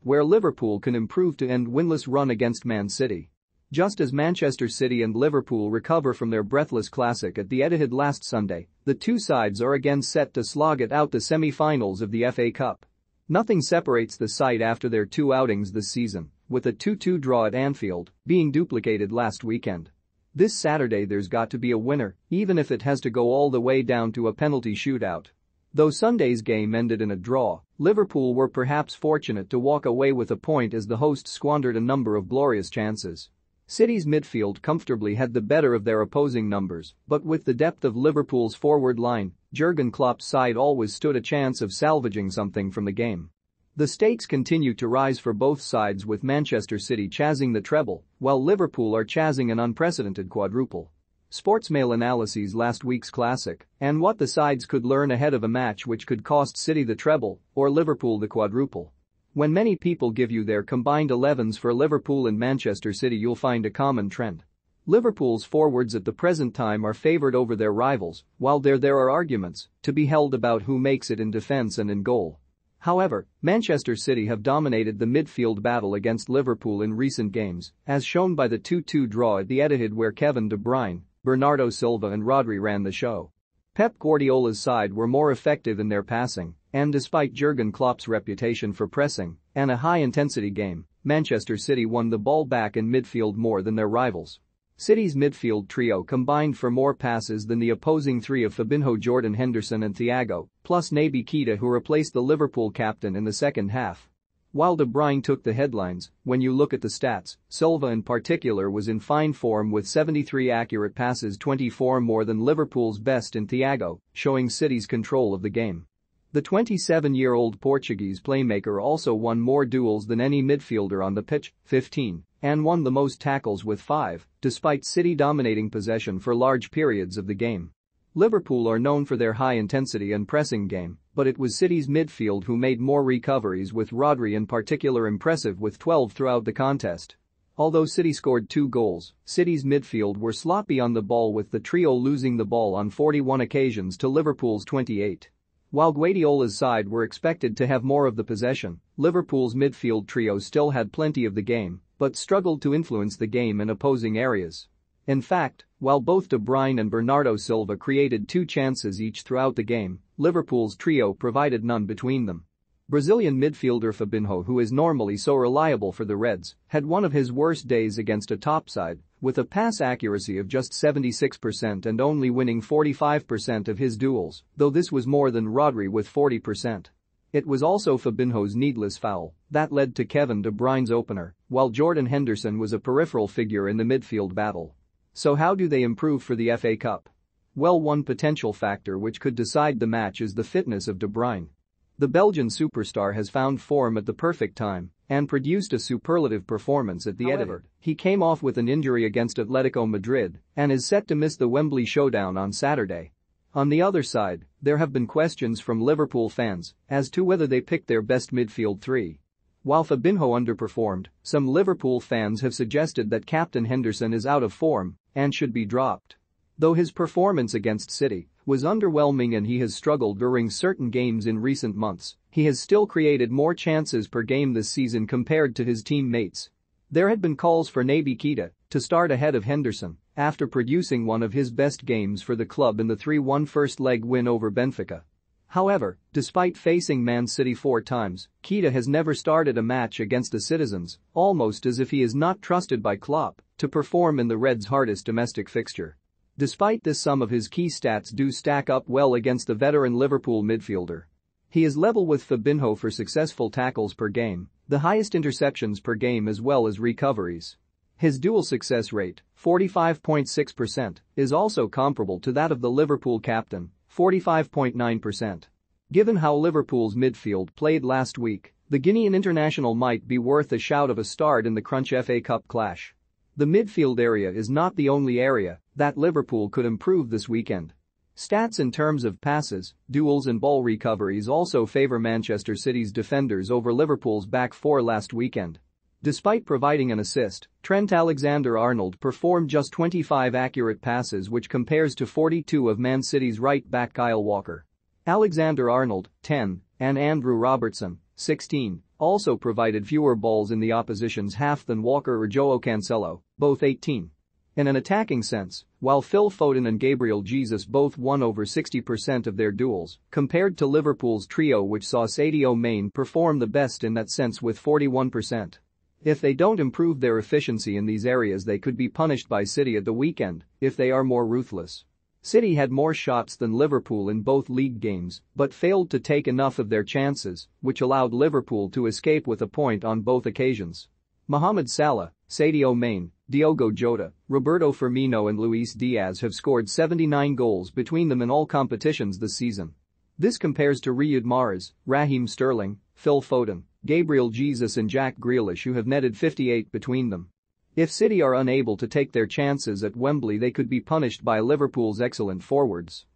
where Liverpool can improve to end winless run against Man City. Just as Manchester City and Liverpool recover from their breathless classic at the Etihad last Sunday, the two sides are again set to slog it out the semi-finals of the FA Cup. Nothing separates the side after their two outings this season, with a 2-2 draw at Anfield being duplicated last weekend. This Saturday there's got to be a winner, even if it has to go all the way down to a penalty shootout. Though Sunday's game ended in a draw, Liverpool were perhaps fortunate to walk away with a point as the hosts squandered a number of glorious chances. City's midfield comfortably had the better of their opposing numbers, but with the depth of Liverpool's forward line, Jurgen Klopp's side always stood a chance of salvaging something from the game. The stakes continue to rise for both sides, with Manchester City chasing the treble, while Liverpool are chasing an unprecedented quadruple. Sportsmail analyses last week's classic and what the sides could learn ahead of a match which could cost City the treble or Liverpool the quadruple. When many people give you their combined 11s for Liverpool and Manchester City, you'll find a common trend. Liverpool's forwards at the present time are favoured over their rivals, while there are arguments to be held about who makes it in defence and in goal. However, Manchester City have dominated the midfield battle against Liverpool in recent games, as shown by the 2-2 draw at the Etihad, where Kevin De Bruyne, Bernardo Silva and Rodri ran the show. Pep Guardiola's side were more effective in their passing, and despite Jurgen Klopp's reputation for pressing and a high-intensity game, Manchester City won the ball back in midfield more than their rivals. City's midfield trio combined for more passes than the opposing three of Fabinho, Jordan Henderson and Thiago, plus Naby Keita, who replaced the Liverpool captain in the second half. While De Bruyne took the headlines, when you look at the stats, Silva in particular was in fine form with 73 accurate passes, 24 more than Liverpool's best in Thiago, showing City's control of the game. The 27-year-old Portuguese playmaker also won more duels than any midfielder on the pitch, 15, and won the most tackles with 5, despite City dominating possession for large periods of the game. Liverpool are known for their high-intensity and pressing game, but it was City's midfield who made more recoveries, with Rodri in particular impressive with 12 throughout the contest. Although City scored 2 goals, City's midfield were sloppy on the ball, with the trio losing the ball on 41 occasions to Liverpool's 28. While Guardiola's side were expected to have more of the possession, Liverpool's midfield trio still had plenty of the game, but struggled to influence the game in opposing areas. In fact, while both De Bruyne and Bernardo Silva created 2 chances each throughout the game, Liverpool's trio provided none between them. Brazilian midfielder Fabinho, who is normally so reliable for the Reds, had one of his worst days against a top side, with a pass accuracy of just 76% and only winning 45% of his duels, though this was more than Rodri with 40%. It was also Fabinho's needless foul that led to Kevin De Bruyne's opener, while Jordan Henderson was a peripheral figure in the midfield battle. So how do they improve for the FA Cup? Well, one potential factor which could decide the match is the fitness of De Bruyne. The Belgian superstar has found form at the perfect time and produced a superlative performance at the Etihad. He came off with an injury against Atletico Madrid and is set to miss the Wembley showdown on Saturday. On the other side, there have been questions from Liverpool fans as to whether they picked their best midfield three. While Fabinho underperformed, some Liverpool fans have suggested that captain Henderson is out of form and should be dropped. Though his performance against City was underwhelming and he has struggled during certain games in recent months, he has still created more chances per game this season compared to his teammates. There had been calls for Naby Keita to start ahead of Henderson after producing one of his best games for the club in the 3-1 first leg win over Benfica. However, despite facing Man City 4 times, Keita has never started a match against the Citizens, almost as if he is not trusted by Klopp to perform in the Reds' hardest domestic fixture. Despite this, some of his key stats do stack up well against the veteran Liverpool midfielder. He is level with Fabinho for successful tackles per game, the highest interceptions per game as well as recoveries. His duel success rate, 45.6%, is also comparable to that of the Liverpool captain, 45.9%. Given how Liverpool's midfield played last week, the Guinean international might be worth a shout of a start in the Crunch FA Cup clash. The midfield area is not the only area that Liverpool could improve this weekend. Stats in terms of passes, duels and ball recoveries also favour Manchester City's defenders over Liverpool's back four last weekend. Despite providing an assist, Trent Alexander-Arnold performed just 25 accurate passes, which compares to 42 of Man City's right-back Kyle Walker. Alexander-Arnold, 10, and Andrew Robertson, 16, also provided fewer balls in the opposition's half than Walker or Joao Cancelo, both 18. In an attacking sense, while Phil Foden and Gabriel Jesus both won over 60% of their duels, compared to Liverpool's trio which saw Sadio Mane perform the best in that sense with 41%. If they don't improve their efficiency in these areas they could be punished by City at the weekend if they are more ruthless. City had more shots than Liverpool in both league games but failed to take enough of their chances, which allowed Liverpool to escape with a point on both occasions. Mohamed Salah, Sadio Mane, Diogo Jota, Roberto Firmino and Luis Diaz have scored 79 goals between them in all competitions this season. This compares to Riyad Mahrez, Raheem Sterling, Phil Foden, Gabriel Jesus and Jack Grealish who have netted 58 between them. If City are unable to take their chances at Wembley they could be punished by Liverpool's excellent forwards.